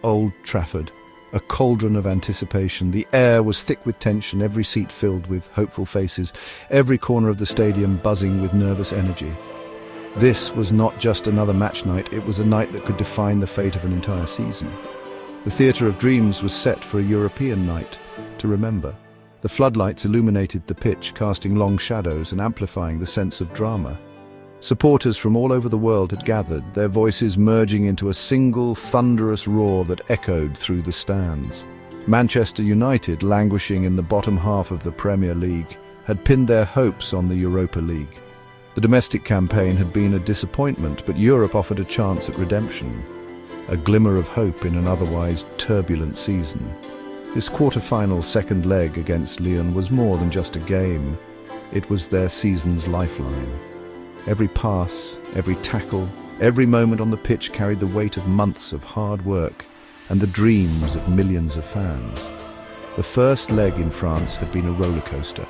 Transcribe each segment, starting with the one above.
Old Trafford, a cauldron of anticipation. The air was thick with tension, every seat filled with hopeful faces, every corner of the stadium buzzing with nervous energy. This was not just another match night, it was a night that could define the fate of an entire season. The Theatre of Dreams was set for a European night to remember. The floodlights illuminated the pitch, casting long shadows and amplifying the sense of drama. Supporters from all over the world had gathered, their voices merging into a single thunderous roar that echoed through the stands. Manchester United, languishing in the bottom half of the Premier League, had pinned their hopes on the Europa League. The domestic campaign had been a disappointment, but Europe offered a chance at redemption, a glimmer of hope in an otherwise turbulent season. This quarter-final second leg against Lyon was more than just a game. It was their season's lifeline. Every pass, every tackle, every moment on the pitch carried the weight of months of hard work and the dreams of millions of fans. The first leg in France had been a roller coaster,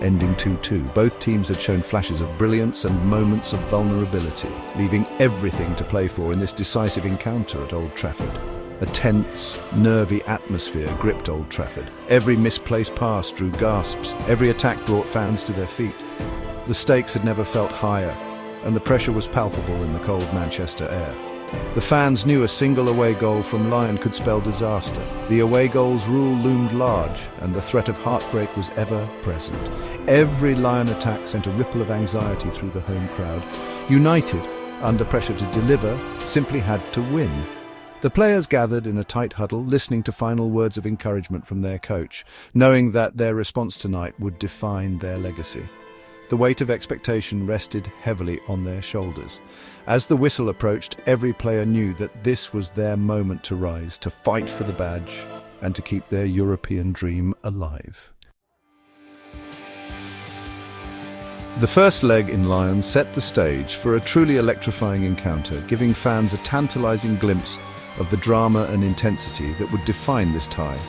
ending 2-2. Both teams had shown flashes of brilliance and moments of vulnerability, leaving everything to play for in this decisive encounter at Old Trafford. A tense, nervy atmosphere gripped Old Trafford. Every misplaced pass drew gasps, every attack brought fans to their feet. The stakes had never felt higher, and the pressure was palpable in the cold Manchester air. The fans knew a single away goal from Lyon could spell disaster. The away goals rule loomed large, and the threat of heartbreak was ever present. Every Lyon attack sent a ripple of anxiety through the home crowd. United, under pressure to deliver, simply had to win. The players gathered in a tight huddle, listening to final words of encouragement from their coach, knowing that their response tonight would define their legacy. The weight of expectation rested heavily on their shoulders. As the whistle approached, every player knew that this was their moment to rise, to fight for the badge, and to keep their European dream alive. The first leg in Lyon set the stage for a truly electrifying encounter, giving fans a tantalizing glimpse of the drama and intensity that would define this tie.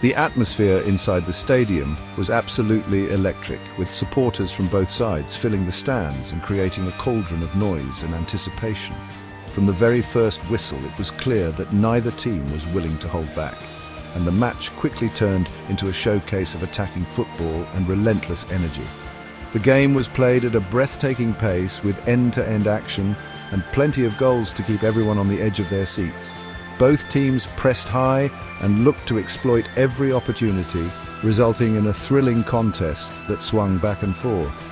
The atmosphere inside the stadium was absolutely electric, with supporters from both sides filling the stands and creating a cauldron of noise and anticipation. From the very first whistle, it was clear that neither team was willing to hold back, and the match quickly turned into a showcase of attacking football and relentless energy. The game was played at a breathtaking pace, with end-to-end action and plenty of goals to keep everyone on the edge of their seats. Both teams pressed high and looked to exploit every opportunity, resulting in a thrilling contest that swung back and forth.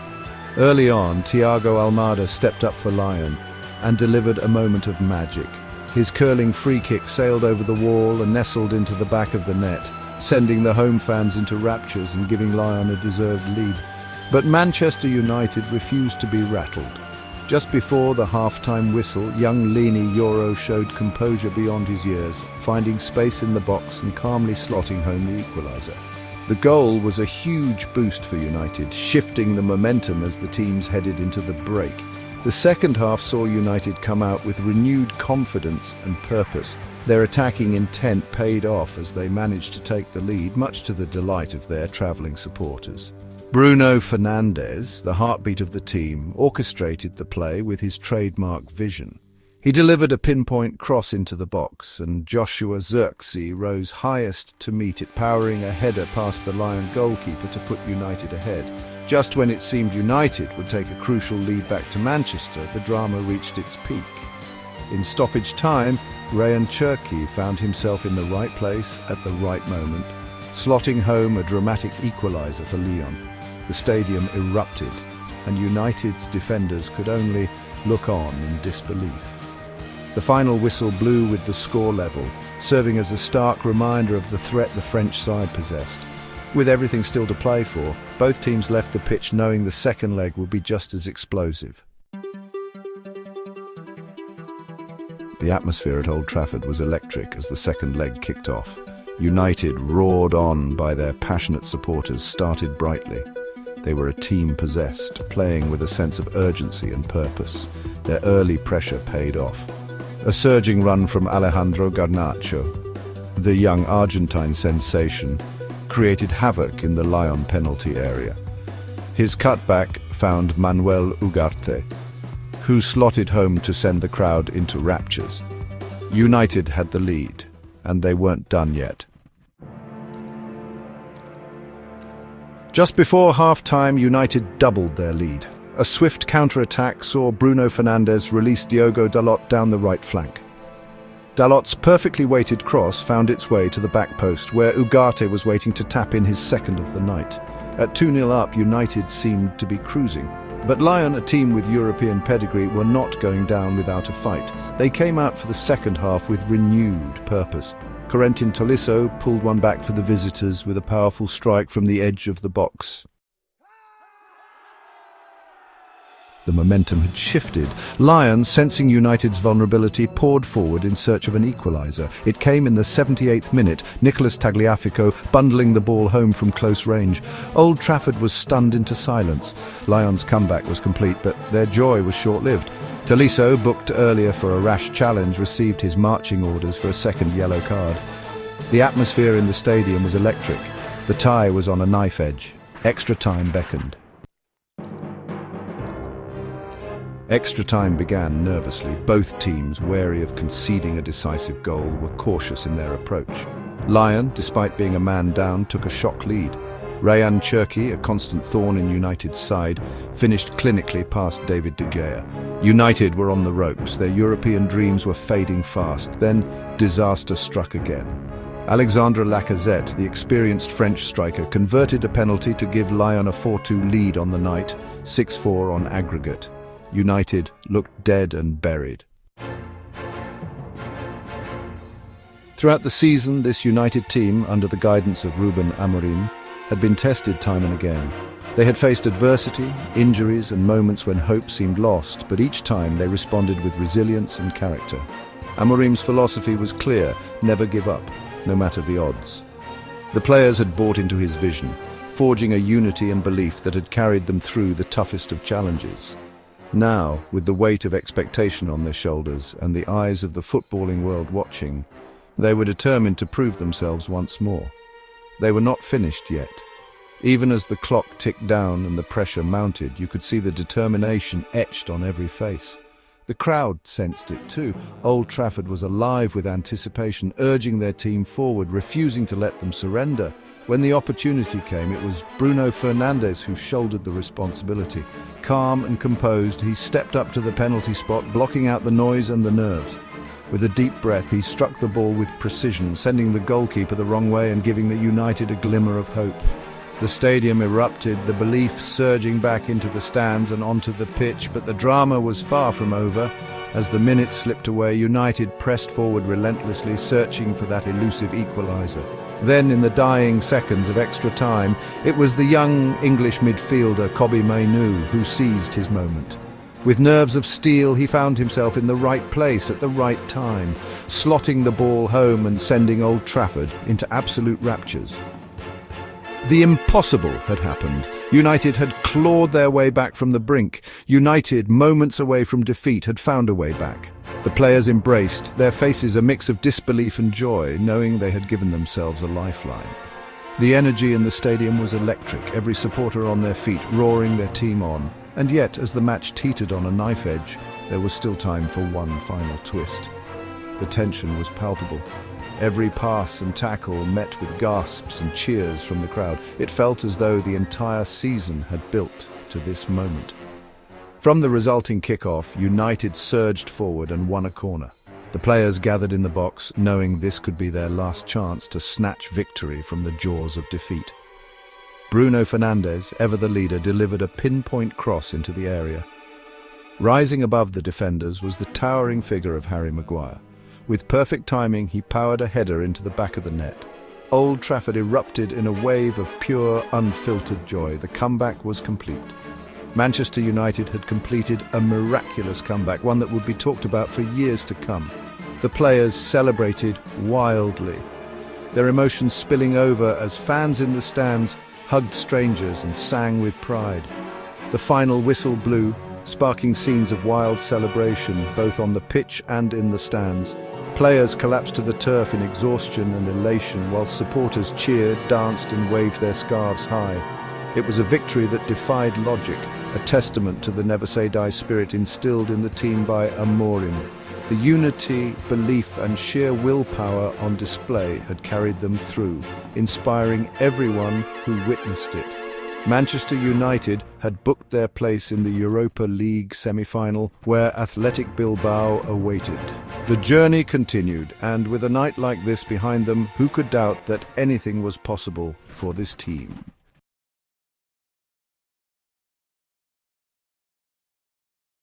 Early on, Thiago Almada stepped up for Lyon and delivered a moment of magic. His curling free kick sailed over the wall and nestled into the back of the net, sending the home fans into raptures and giving Lyon a deserved lead. But Manchester United refused to be rattled. Just before the half-time whistle, young Lyon Yoro showed composure beyond his years, finding space in the box and calmly slotting home the equaliser. The goal was a huge boost for United, shifting the momentum as the teams headed into the break. The second half saw United come out with renewed confidence and purpose. Their attacking intent paid off as they managed to take the lead, much to the delight of their travelling supporters. Bruno Fernandes, the heartbeat of the team, orchestrated the play with his trademark vision. He delivered a pinpoint cross into the box, and Joshua Zirkzee rose highest to meet it, powering a header past the Lyon goalkeeper to put United ahead. Just when it seemed United would take a crucial lead back to Manchester, the drama reached its peak. In stoppage time, Ryan Cherki found himself in the right place at the right moment, slotting home a dramatic equaliser for Lyon. The stadium erupted, and United's defenders could only look on in disbelief. The final whistle blew with the score level, serving as a stark reminder of the threat the French side possessed. With everything still to play for, both teams left the pitch knowing the second leg would be just as explosive. The atmosphere at Old Trafford was electric as the second leg kicked off. United, roared on by their passionate supporters, started brightly. They were a team possessed, playing with a sense of urgency and purpose. Their early pressure paid off. A surging run from Alejandro Garnacho, the young Argentine sensation, created havoc in the Lyon penalty area. His cutback found Manuel Ugarte, who slotted home to send the crowd into raptures. United had the lead, and they weren't done yet. Just before half-time, United doubled their lead. A swift counter-attack saw Bruno Fernandes release Diogo Dalot down the right flank. Dalot's perfectly weighted cross found its way to the back post, where Ugarte was waiting to tap in his second of the night. At 2-0 up, United seemed to be cruising. But Lyon, a team with European pedigree, were not going down without a fight. They came out for the second half with renewed purpose. Corentin Tolisso pulled one back for the visitors with a powerful strike from the edge of the box. The momentum had shifted. Lyon, sensing United's vulnerability, poured forward in search of an equaliser. It came in the 78th minute, Nicolas Tagliafico bundling the ball home from close range. Old Trafford was stunned into silence. Lyon's comeback was complete, but their joy was short-lived. Tolisso, booked earlier for a rash challenge, received his marching orders for a second yellow card. The atmosphere in the stadium was electric. The tie was on a knife edge. Extra time beckoned. Extra time began nervously. Both teams, wary of conceding a decisive goal, were cautious in their approach. Lyon, despite being a man down, took a shock lead. Ryan Cherki, a constant thorn in United's side, finished clinically past David De Gea. United were on the ropes. Their European dreams were fading fast. Then disaster struck again. Alexandre Lacazette, the experienced French striker, converted a penalty to give Lyon a 4-2 lead on the night, 6-4 on aggregate. United looked dead and buried. Throughout the season, this United team, under the guidance of Ruben Amorim, had been tested time and again. They had faced adversity, injuries, and moments when hope seemed lost, but each time they responded with resilience and character. Amorim's philosophy was clear: never give up, no matter the odds. The players had bought into his vision, forging a unity and belief that had carried them through the toughest of challenges. Now, with the weight of expectation on their shoulders and the eyes of the footballing world watching, they were determined to prove themselves once more. They were not finished yet. Even as the clock ticked down and the pressure mounted, you could see the determination etched on every face. The crowd sensed it too. Old Trafford was alive with anticipation, urging their team forward, refusing to let them surrender. When the opportunity came, it was Bruno Fernandes who shouldered the responsibility. Calm and composed, he stepped up to the penalty spot, blocking out the noise and the nerves. With a deep breath, he struck the ball with precision, sending the goalkeeper the wrong way and giving the United a glimmer of hope. The stadium erupted, the belief surging back into the stands and onto the pitch, but the drama was far from over. As the minutes slipped away, United pressed forward relentlessly, searching for that elusive equaliser. Then, in the dying seconds of extra time, it was the young English midfielder Kobbie Mainoo who seized his moment. With nerves of steel, he found himself in the right place at the right time, slotting the ball home and sending Old Trafford into absolute raptures. The impossible had happened. United had clawed their way back from the brink. United, moments away from defeat, had found a way back. The players embraced, their faces a mix of disbelief and joy, knowing they had given themselves a lifeline. The energy in the stadium was electric, every supporter on their feet, roaring their team on. And yet, as the match teetered on a knife edge, there was still time for one final twist. The tension was palpable. Every pass and tackle met with gasps and cheers from the crowd. It felt as though the entire season had built to this moment. From the resulting kick-off, United surged forward and won a corner. The players gathered in the box, knowing this could be their last chance to snatch victory from the jaws of defeat. Bruno Fernandes, ever the leader, delivered a pinpoint cross into the area. Rising above the defenders was the towering figure of Harry Maguire. With perfect timing, he powered a header into the back of the net. Old Trafford erupted in a wave of pure, unfiltered joy. The comeback was complete. Manchester United had completed a miraculous comeback, one that would be talked about for years to come. The players celebrated wildly, their emotions spilling over as fans in the stands hugged strangers and sang with pride. The final whistle blew, sparking scenes of wild celebration both on the pitch and in the stands. Players collapsed to the turf in exhaustion and elation, while supporters cheered, danced and waved their scarves high. It was a victory that defied logic, a testament to the never-say-die spirit instilled in the team by Amorim. The unity, belief and sheer willpower on display had carried them through, inspiring everyone who witnessed it. Manchester United had booked their place in the Europa League semi-final, where Athletic Bilbao awaited. The journey continued, and with a night like this behind them, who could doubt that anything was possible for this team?